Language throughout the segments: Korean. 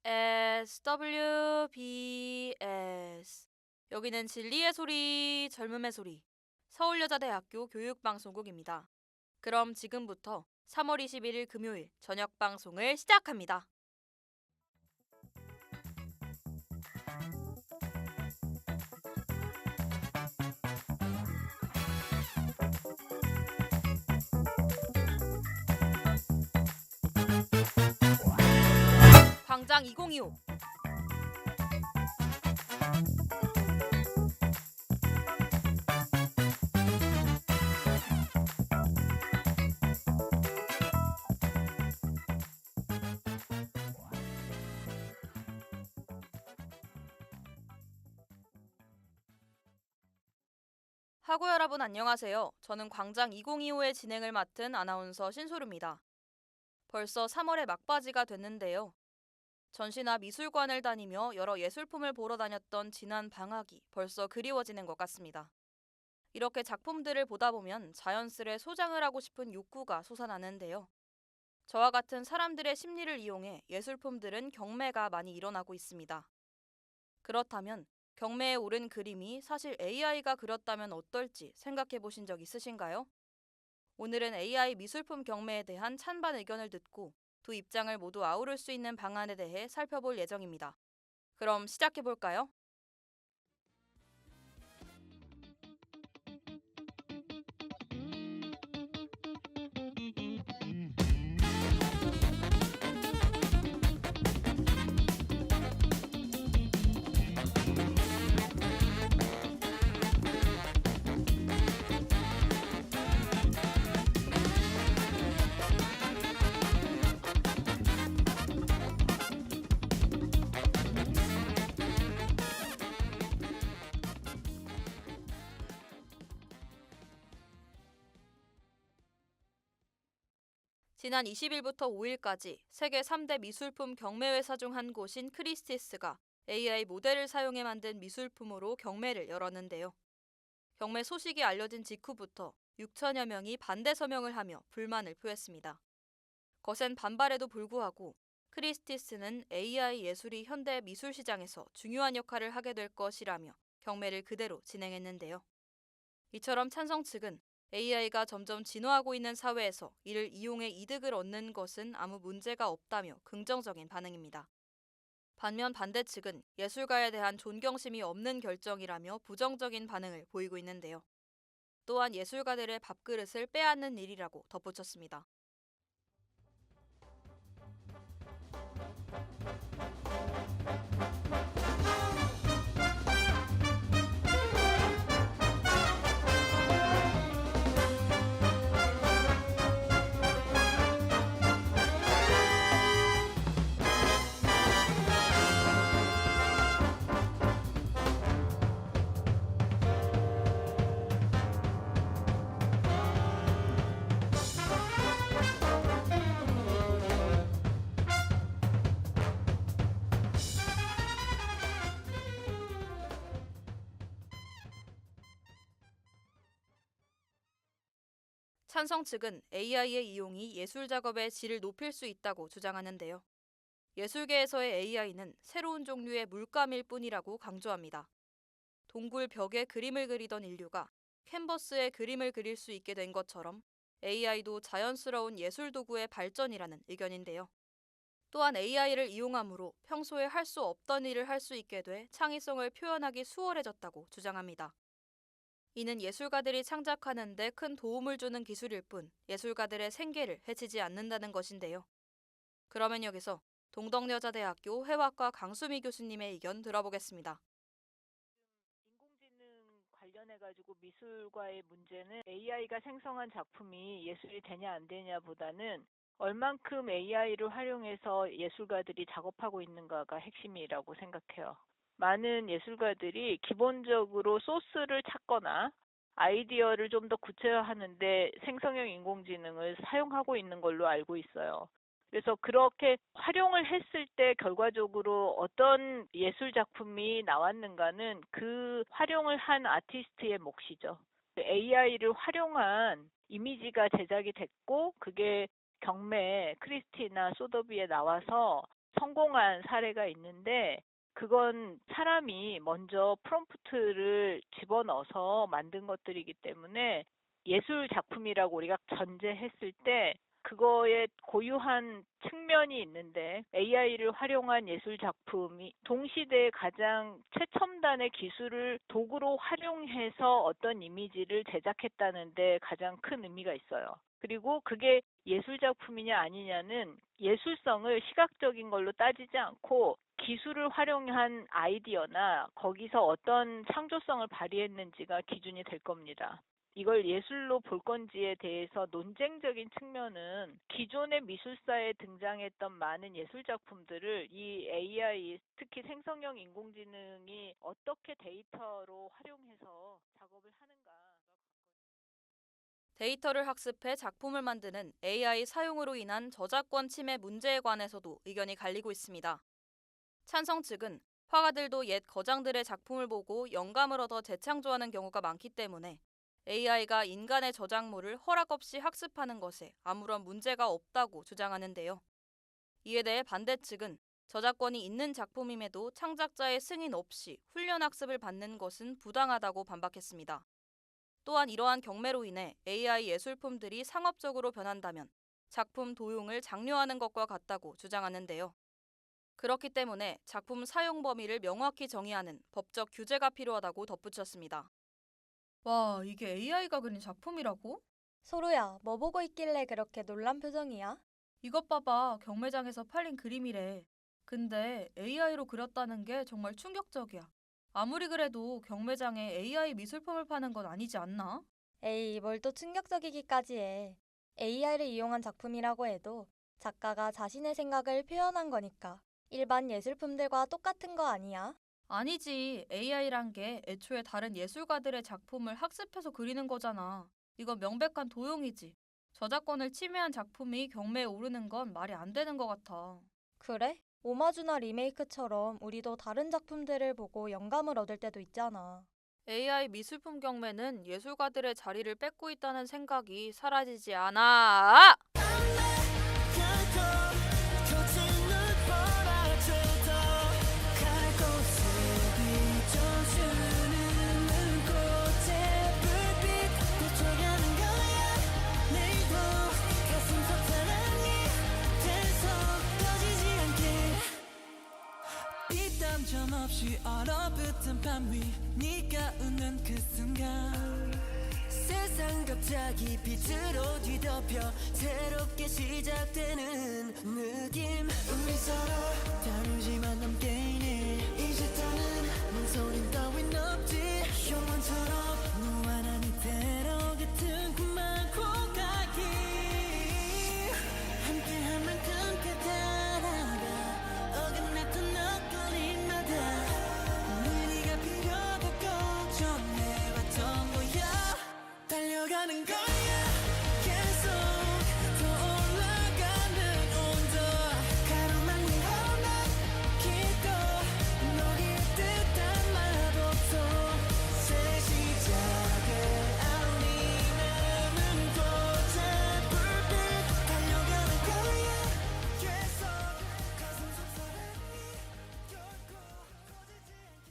SWBS. 여기는 진리의 소리, 젊음의 소리. 서울여자대학교 교육방송국입니다. 그럼 지금부터 3월 21일 금요일 저녁 방송을 시작합니다. 광장 2025. 학우 여러분 안녕하세요. 저는 광장 2025의 진행을 맡은 아나운서 신소루입니다. 벌써 3월의 막바지가 됐는데요. 전시나 미술관을 다니며 여러 예술품을 보러 다녔던 지난 방학이 벌써 그리워지는 것 같습니다. 이렇게 작품들을 보다 보면 자연스레 소장을 하고 싶은 욕구가 솟아나는데요. 저와 같은 사람들의 심리를 이용해 예술품들은 경매가 많이 일어나고 있습니다. 그렇다면 경매에 오른 그림이 사실 AI가 그렸다면 어떨지 생각해 보신 적 있으신가요? 오늘은 AI 미술품 경매에 대한 찬반 의견을 듣고 두 입장을 모두 아우를 수 있는 방안에 대해 살펴볼 예정입니다. 그럼 시작해 볼까요? 지난 20일부터 5일까지 세계 3대 미술품 경매회사 중 한 곳인 크리스티스가 AI 모델을 사용해 만든 미술품으로 경매를 열었는데요. 경매 소식이 알려진 직후부터 6천여 명이 반대 서명을 하며 불만을 표했습니다. 거센 반발에도 불구하고 크리스티스는 AI 예술이 현대 미술 시장에서 중요한 역할을 하게 될 것이라며 경매를 그대로 진행했는데요. 이처럼 찬성 측은 AI가 점점 진화하고 있는 사회에서 이를 이용해 이득을 얻는 것은 아무 문제가 없다며 긍정적인 반응입니다. 반면 반대 측은 예술가에 대한 존경심이 없는 결정이라며 부정적인 반응을 보이고 있는데요. 또한 예술가들의 밥그릇을 빼앗는 일이라고 덧붙였습니다. 찬성 측은 AI의 이용이 예술 작업의 질을 높일 수 있다고 주장하는데요. 예술계에서의 AI는 새로운 종류의 물감일 뿐이라고 강조합니다. 동굴 벽에 그림을 그리던 인류가 캔버스에 그림을 그릴 수 있게 된 것처럼 AI도 자연스러운 예술 도구의 발전이라는 의견인데요. 또한 AI를 이용함으로 평소에 할 수 없던 일을 할 수 있게 돼 창의성을 표현하기 수월해졌다고 주장합니다. 이는 예술가들이 창작하는 데 큰 도움을 주는 기술일 뿐 예술가들의 생계를 해치지 않는다는 것인데요. 그러면 여기서 동덕여자대학교 회화과 강수미 교수님의 의견 들어보겠습니다. 인공지능 관련해가지고 미술과의 문제는 AI가 생성한 작품이 예술이 되냐 안 되냐보다는 얼만큼 AI를 활용해서 예술가들이 작업하고 있는가가 핵심이라고 생각해요. 많은 예술가들이 기본적으로 소스를 찾거나 아이디어를 좀 더 구체화하는데 생성형 인공지능을 사용하고 있는 걸로 알고 있어요. 그래서 그렇게 활용을 했을 때 결과적으로 어떤 예술 작품이 나왔는가는 그 활용을 한 아티스트의 몫이죠. AI를 활용한 이미지가 제작이 됐고 그게 경매 크리스티나 소더비에 나와서 성공한 사례가 있는데 그건 사람이 먼저 프롬프트를 집어넣어서 만든 것들이기 때문에 예술 작품이라고 우리가 전제했을 때 그거에 고유한 측면이 있는데 AI를 활용한 예술 작품이 동시대에 가장 최첨단의 기술을 도구로 활용해서 어떤 이미지를 제작했다는 데 가장 큰 의미가 있어요. 그리고 그게 예술 작품이냐 아니냐는 예술성을 시각적인 걸로 따지지 않고 기술을 활용한 아이디어나 거기서 어떤 창조성을 발휘했는지가 기준이 될 겁니다. 이걸 예술로 볼 건지에 대해서 논쟁적인 측면은 기존의 미술사에 등장했던 많은 예술 작품들을 이 AI, 특히 생성형 인공지능이 어떻게 데이터로 활용해서 작업을 하는가. 데이터를 학습해 작품을 만드는 AI 사용으로 인한 저작권 침해 문제에 관해서도 의견이 갈리고 있습니다. 찬성 측은 화가들도 옛 거장들의 작품을 보고 영감을 얻어 재창조하는 경우가 많기 때문에 AI가 인간의 저작물을 허락 없이 학습하는 것에 아무런 문제가 없다고 주장하는데요. 이에 대해 반대 측은 저작권이 있는 작품임에도 창작자의 승인 없이 훈련 학습을 받는 것은 부당하다고 반박했습니다. 또한 이러한 경매로 인해 AI 예술품들이 상업적으로 변한다면 작품 도용을 장려하는 것과 같다고 주장하는데요. 그렇기 때문에 작품 사용 범위를 명확히 정의하는 법적 규제가 필요하다고 덧붙였습니다. 와, 이게 AI가 그린 작품이라고? 소루야, 뭐 보고 있길래 그렇게 놀란 표정이야? 이것 봐봐, 경매장에서 팔린 그림이래. 근데 AI로 그렸다는 게 정말 충격적이야. 아무리 그래도 경매장에 AI 미술품을 파는 건 아니지 않나? 에이, 뭘 또 충격적이기까지 해. AI를 이용한 작품이라고 해도 작가가 자신의 생각을 표현한 거니까 일반 예술품들과 똑같은 거 아니야? 아니지, AI란 게 애초에 다른 예술가들의 작품을 학습해서 그리는 거잖아. 이건 명백한 도용이지. 저작권을 침해한 작품이 경매에 오르는 건 말이 안 되는 것 같아. 그래? 오마주나 리메이크처럼 우리도 다른 작품들을 보고 영감을 얻을 때도 있잖아. AI 미술품 경매는 예술가들의 자리를 뺏고 있다는 생각이 사라지지 않아. 점없이 얼어붙은 밤 위 네가 웃는 그 순간 세상 갑자기 빛으로 뒤덮여 새롭게 시작되는 느낌 우리 서로 다르지만 함께 있네 이제 더는 망설임 따윈 없지 영원처럼 무한한 이대로 같은 꿈만 고가기 함께한 만큼 깨달아가 어긋났던 너거리마다 의미가 필요도 걱정해왔던 거야 달려가는 거야 계속 더 올라가는 온도 가로막는 험한 길도 너의 뜻한 마법도 새 시작을 알리는 꽃의 불빛 달려가는 거야 계속 가슴 속 사랑이 결코 꺼지지 않게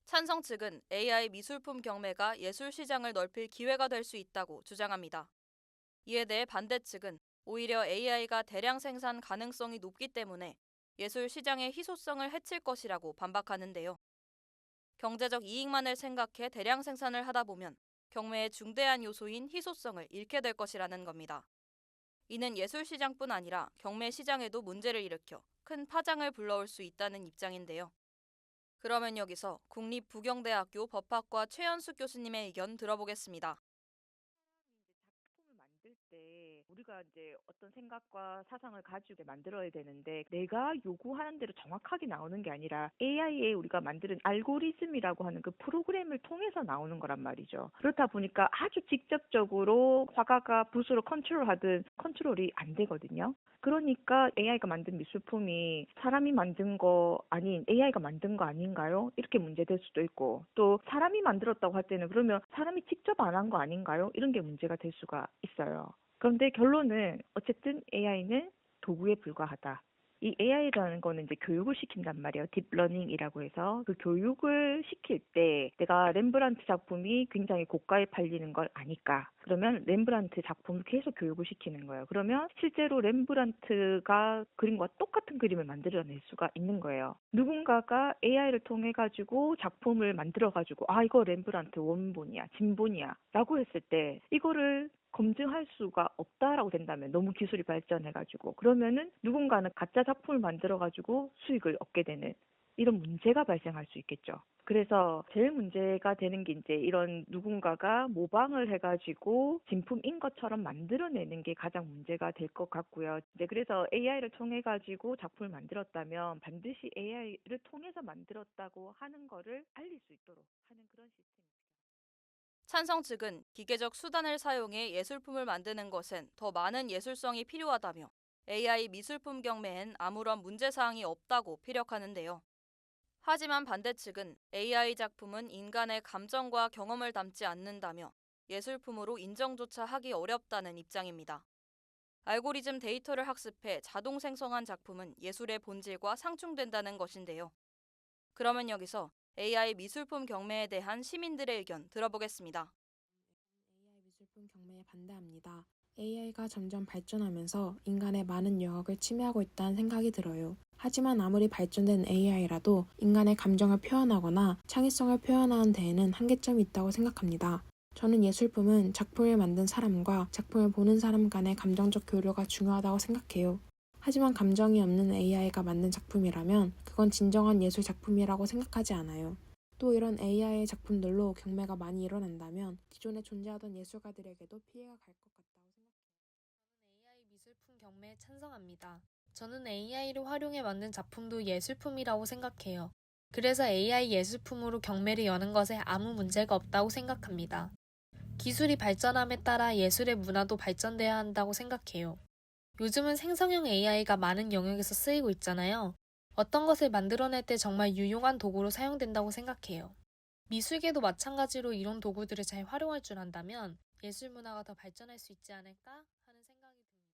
찬성 측은 AI 미술품 경매가 예술 시장을 넓힐 기회가 될 수 있다고 주장합니다. 이에 대해 반대 측은 오히려 AI가 대량 생산 가능성이 높기 때문에 예술 시장의 희소성을 해칠 것이라고 반박하는데요. 경제적 이익만을 생각해 대량 생산을 하다 보면 경매의 중대한 요소인 희소성을 잃게 될 것이라는 겁니다. 이는 예술 시장뿐 아니라 경매 시장에도 문제를 일으켜 큰 파장을 불러올 수 있다는 입장인데요. 그러면 여기서 국립부경대학교 법학과 최연숙 교수님의 의견 들어보겠습니다. 작품을 만들 때 우리가 이제 어떤 생각과 사상을 가지고 만들어야 되는데 내가 요구하는 대로 정확하게 나오는 게 아니라 AI에 우리가 만드는 알고리즘이라고 하는 그 프로그램을 통해서 나오는 거란 말이죠. 그렇다 보니까 아주 직접적으로 화가가 붓으로 컨트롤하든 컨트롤이 안 되거든요. 그러니까 AI가 만든 미술품이 사람이 만든 거 아닌 AI가 만든 거 아닌가요? 이렇게 문제될 수도 있고, 또 사람이 만들었다고 할 때는 그러면 사람이 직접 안 한 거 아닌가요? 이런 게 문제가 될 수가 있어요. 그런데 결론은 어쨌든 AI는 도구에 불과하다. 이 AI라는 거는 이제 교육을 시킨단 말이에요. 딥러닝이라고 해서 그 교육을 시킬 때 내가 렘브란트 작품이 굉장히 고가에 팔리는 걸 아니까 그러면 렘브란트 작품을 계속 교육을 시키는 거예요. 그러면 실제로 렘브란트가 그림과 똑같은 그림을 만들어낼 수가 있는 거예요. 누군가가 AI를 통해 가지고 작품을 만들어 가지고 아 이거 렘브란트 원본이야, 진본이야 라고 했을 때 이거를 검증할 수가 없다라고 된다면 너무 기술이 발전해가지고 그러면은 누군가는 가짜 작품을 만들어가지고 수익을 얻게 되는 이런 문제가 발생할 수 있겠죠. 그래서 제일 문제가 되는 게 이제 이런 누군가가 모방을 해가지고 진품인 것처럼 만들어내는 게 가장 문제가 될 것 같고요. 이제 그래서 AI를 통해 가지고 작품을 만들었다면 반드시 AI를 통해서 만들었다고 하는 거를 알릴 수 있도록 하는 그런 시스템입니다. 찬성 측은 기계적 수단을 사용해 예술품을 만드는 것엔 더 많은 예술성이 필요하다며 AI 미술품 경매엔 아무런 문제사항이 없다고 피력하는데요. 하지만 반대 측은 AI 작품은 인간의 감정과 경험을 담지 않는다며 예술품으로 인정조차 하기 어렵다는 입장입니다. 알고리즘 데이터를 학습해 자동 생성한 작품은 예술의 본질과 상충된다는 것인데요. 그러면 여기서 AI 미술품 경매에 대한 시민들의 의견 들어보겠습니다. AI 미술품 경매에 반대합니다. AI가 점점 발전하면서 인간의 많은 영역을 침해하고 있다는 생각이 들어요. 하지만 아무리 발전된 AI라도 인간의 감정을 표현하거나 창의성을 표현하는 데에는 한계점이 있다고 생각합니다. 저는 예술품은 작품을 만든 사람과 작품을 보는 사람 간의 감정적 교류가 중요하다고 생각해요. 하지만 감정이 없는 AI가 만든 작품이라면 그건 진정한 예술 작품이라고 생각하지 않아요. 또 이런 AI의 작품들로 경매가 많이 일어난다면 기존에 존재하던 예술가들에게도 피해가 갈 것 같다고 생각해요. 저는 AI 미술품 경매에 찬성합니다. 저는 AI를 활용해 만든 작품도 예술품이라고 생각해요. 그래서 AI 예술품으로 경매를 여는 것에 아무 문제가 없다고 생각합니다. 기술이 발전함에 따라 예술의 문화도 발전돼야 한다고 생각해요. 요즘은 생성형 AI가 많은 영역에서 쓰이고 있잖아요. 어떤 것을 만들어낼 때 정말 유용한 도구로 사용된다고 생각해요. 미술계도 마찬가지로 이런 도구들을 잘 활용할 줄 안다면 예술 문화가 더 발전할 수 있지 않을까 하는 생각이 듭니다.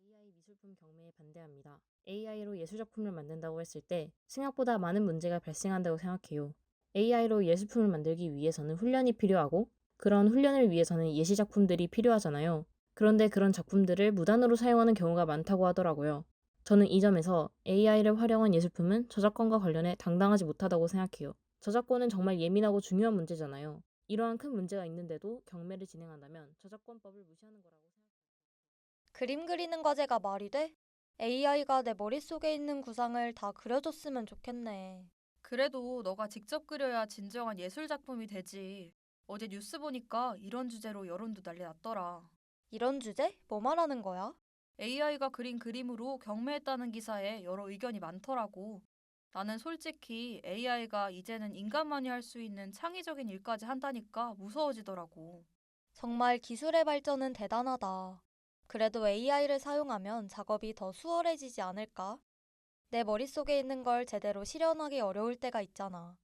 AI 미술품 경매에 반대합니다. AI로 예술작품을 만든다고 했을 때 생각보다 많은 문제가 발생한다고 생각해요. AI로 예술품을 만들기 위해서는 훈련이 필요하고 그런 훈련을 위해서는 예시작품들이 필요하잖아요. 그런데 그런 작품들을 무단으로 사용하는 경우가 많다고 하더라고요. 저는 이 점에서 AI를 활용한 예술품은 저작권과 관련해 당당하지 못하다고 생각해요. 저작권은 정말 예민하고 중요한 문제잖아요. 이러한 큰 문제가 있는데도 경매를 진행한다면 저작권법을 무시하는 거라고 생각해요. 그림 그리는 과제가 말이 돼? AI가 내 머릿속에 있는 구상을 다 그려줬으면 좋겠네. 그래도 너가 직접 그려야 진정한 예술 작품이 되지. 어제 뉴스 보니까 이런 주제로 여론도 난리 났더라. 이런 주제? 뭐 말하는 거야? AI가 그린 그림으로 경매했다는 기사에 여러 의견이 많더라고. 나는 솔직히 AI가 이제는 인간만이 할 수 있는 창의적인 일까지 한다니까 무서워지더라고. 정말 기술의 발전은 대단하다. 그래도 AI를 사용하면 작업이 더 수월해지지 않을까? 내 머릿속에 있는 걸 제대로 실현하기 어려울 때가 있잖아.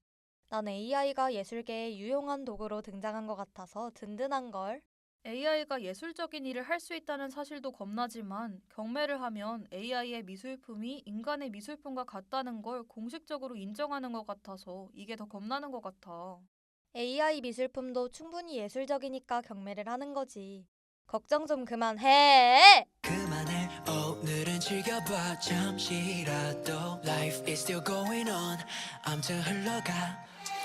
난 AI가 예술계에 유용한 도구로 등장한 것 같아서 든든한걸. AI가 예술적인 일을 할 수 있다는 사실도 겁나지만 경매를 하면 AI의 미술품이 인간의 미술품과 같다는 걸 공식적으로 인정하는 것 같아서 이게 더 겁나는 것 같아. AI 미술품도 충분히 예술적이니까 경매를 하는 거지. 걱정 좀 그만해! 그만해 오늘은 즐겨봐 잠시라도 Life is still going on 암튼 흘러가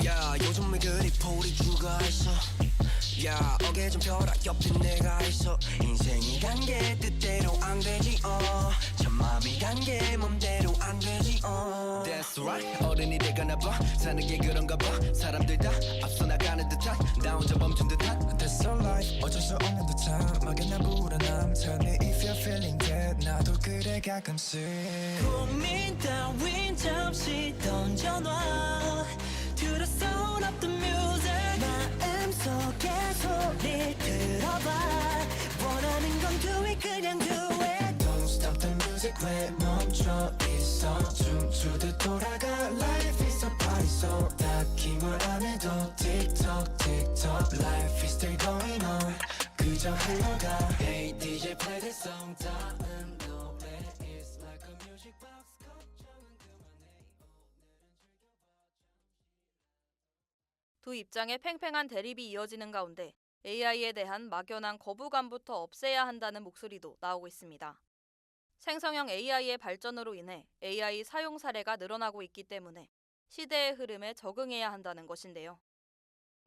야 요즘에 그리 풀이 죽어있어 야 어깨 좀 펴라 옆에 내가 있어 인생이 간 게 뜻대로 안 되지 저 맘이 간 게 맘대로 안 되지 That's right 어른이 돼가나 봐 사는 게 그런가 봐 사람들 다 앞서 나가는 듯한 나 혼자 멈춘 듯한 That's so life 어쩔 수 없는 듯한 막연한 불안함 Tell me if you're feeling that 나도 그래 가끔씩 고민 따윈 잠시 던져놔 To the sound of the music 마음속에 소리 들어봐 원하는 건 do it 그냥 do it Don't stop the music 왜 멈춰 있어 춤추듯 돌아가 Life is a party so 딱히 뭘 안 해도 틱톡 틱톡 Life is still going on 그저 흘러가 Hey DJ play that song 다음 노래 It's like a music box 걱정은 그만해 두 입장의 팽팽한 대립이 이어지는 가운데 AI에 대한 막연한 거부감부터 없애야 한다는 목소리도 나오고 있습니다. 생성형 AI의 발전으로 인해 AI 사용 사례가 늘어나고 있기 때문에 시대의 흐름에 적응해야 한다는 것인데요.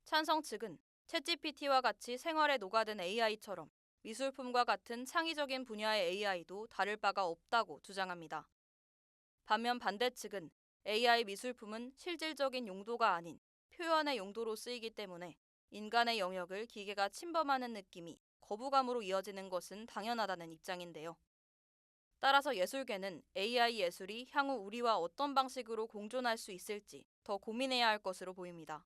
찬성 측은 챗GPT와 같이 생활에 녹아든 AI처럼 미술품과 같은 창의적인 분야의 AI도 다를 바가 없다고 주장합니다. 반면 반대 측은 AI 미술품은 실질적인 용도가 아닌 표현의 용도로 쓰이기 때문에 인간의 영역을 기계가 침범하는 느낌이 거부감으로 이어지는 것은 당연하다는 입장인데요. 따라서 예술계는 AI 예술이 향후 우리와 어떤 방식으로 공존할 수 있을지 더 고민해야 할 것으로 보입니다.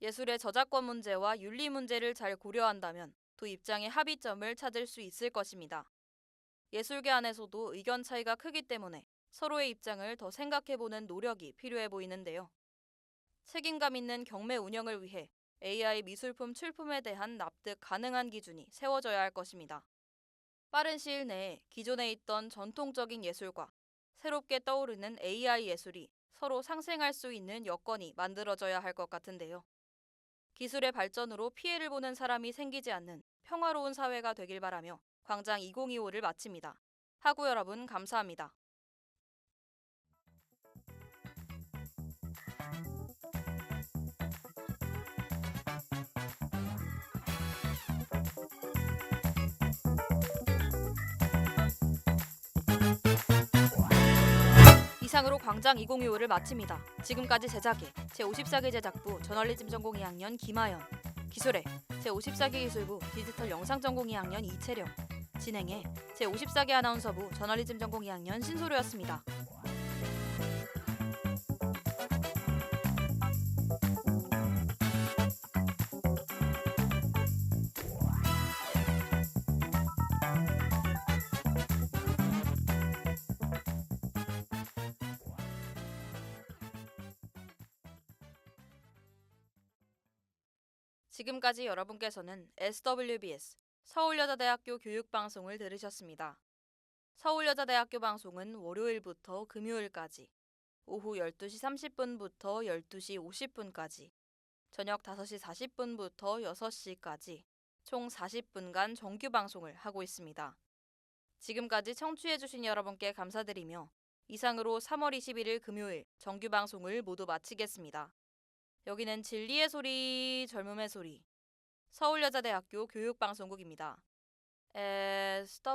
예술의 저작권 문제와 윤리 문제를 잘 고려한다면 두 입장의 합의점을 찾을 수 있을 것입니다. 예술계 안에서도 의견 차이가 크기 때문에 서로의 입장을 더 생각해보는 노력이 필요해 보이는데요. 책임감 있는 경매 운영을 위해 AI 미술품 출품에 대한 납득 가능한 기준이 세워져야 할 것입니다. 빠른 시일 내에 기존에 있던 전통적인 예술과 새롭게 떠오르는 AI 예술이 서로 상생할 수 있는 여건이 만들어져야 할 것 같은데요. 기술의 발전으로 피해를 보는 사람이 생기지 않는 평화로운 사회가 되길 바라며 광장 2025를 마칩니다. 하구 여러분 감사합니다. 이상으로 광장 2025를 마칩니다. 지금까지 제작의 제54기 제작부 저널리즘 전공 2학년 김하연, 기술의 제54기 기술부 디지털 영상 전공 2학년 이채령, 진행의 제54기 아나운서부 저널리즘 전공 2학년 신소료였습니다. 지금까지 여러분께서는 SWBS 서울여자대학교 교육방송을 들으셨습니다. 서울여자대학교 방송은 월요일부터 금요일까지 오후 12시 30분부터 12시 50분까지 저녁 5시 40분부터 6시까지 총 40분간 정규 방송을 하고 있습니다. 지금까지 청취해주신 여러분께 감사드리며 이상으로 3월 21일 금요일 정규 방송을 모두 마치겠습니다. 여기는 진리의 소리, 젊음의 소리, 서울여자대학교 교육방송국입니다. SWBS